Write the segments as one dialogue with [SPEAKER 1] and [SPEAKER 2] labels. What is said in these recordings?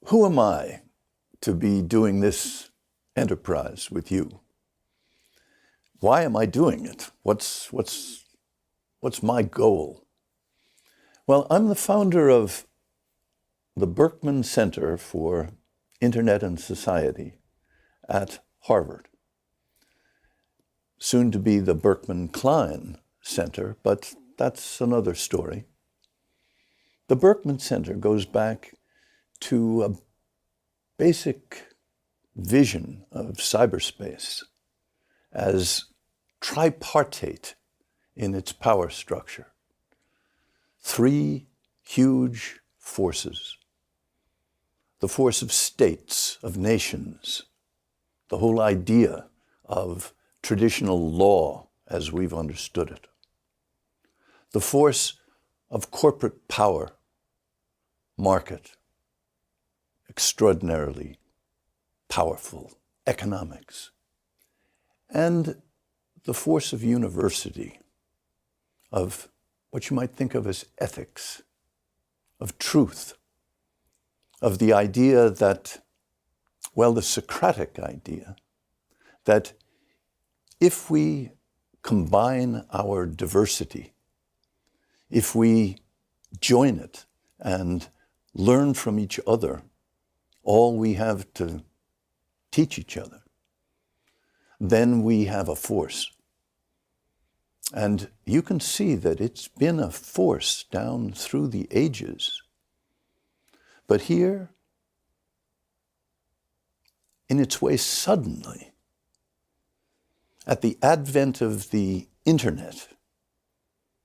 [SPEAKER 1] Who am I to be doing this enterprise with you? Why am I doing it? What's my goal? Well, I'm the founder of the Berkman Center for Internet and Society at Harvard. Soon to be the Berkman Klein Center, but that's another story. The Berkman Center goes back to a basic vision of cyberspace as tripartite in its power structure. Three huge forces: the force of states, of nations, the whole idea of traditional law as we've understood it; the force of corporate power, market, extraordinarily powerful economics; and the force of university, of what you might think of as ethics, of truth, of the idea that, well, the Socratic idea that if we combine our diversity, if we join it and learn from each other all we have to teach each other, then we have a force. And you can see that it's been a force down through the ages. But here, in its way suddenly, at the advent of the internet,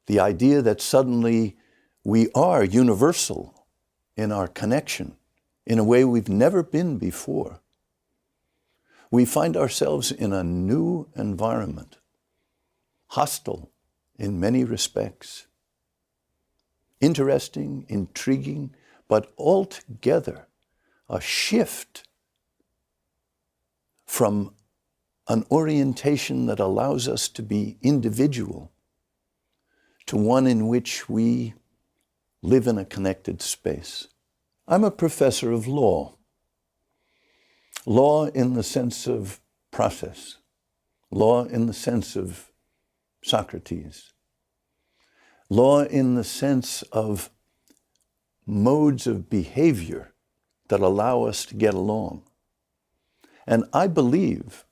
[SPEAKER 1] the idea that suddenly we are universal in our connection in a way we've never been before, we find ourselves in a new environment, hostile in many respects, interesting, intriguing, but altogether a shift from an orientation that allows us to be individual to one in which we live in a connected space. I'm a professor of law. Law in the sense of process. Law in the sense of Socrates. Law in the sense of modes of behavior that allow us to get along. And I believe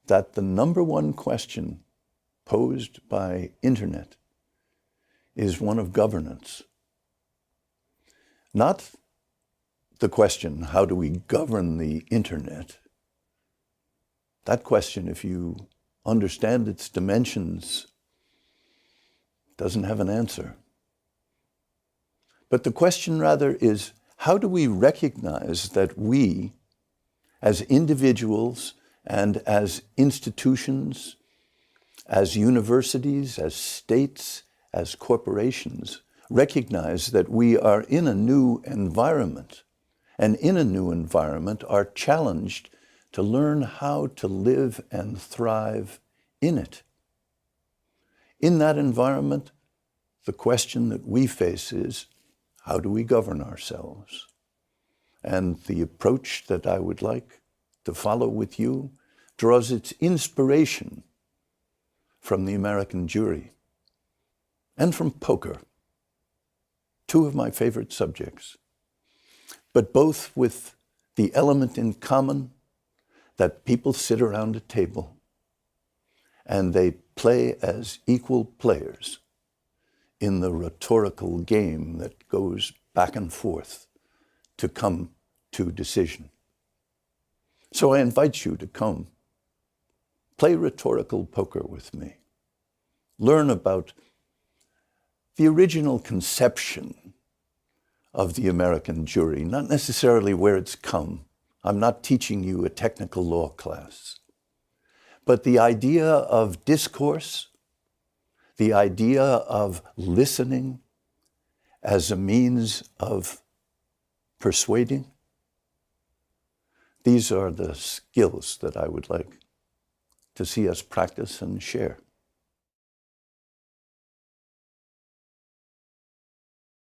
[SPEAKER 1] that the number one question posed by internet is one of governance. Not the question, how do we govern the internet? That question, if you understand its dimensions, doesn't have an answer. But the question rather is, how do we recognize that we, as individuals and as institutions, as universities, as states, as corporations, recognize that we are in a new environment, and in a new environment are challenged to learn how to live and thrive in it. In that environment, the question that we face is, how do we govern ourselves? And the approach that I would like to follow with you draws its inspiration from the American jury and from poker, two of my favorite subjects, but both with the element in common that people sit around a table and they play as equal players in the rhetorical game that goes back and forth to come to decision. So I invite you to come, play rhetorical poker with me, learn about the original conception of the American jury, not necessarily where it's come. I'm not teaching you a technical law class. But the idea of discourse, the idea of listening as a means of persuading, these are the skills that I would like to see us practice and share.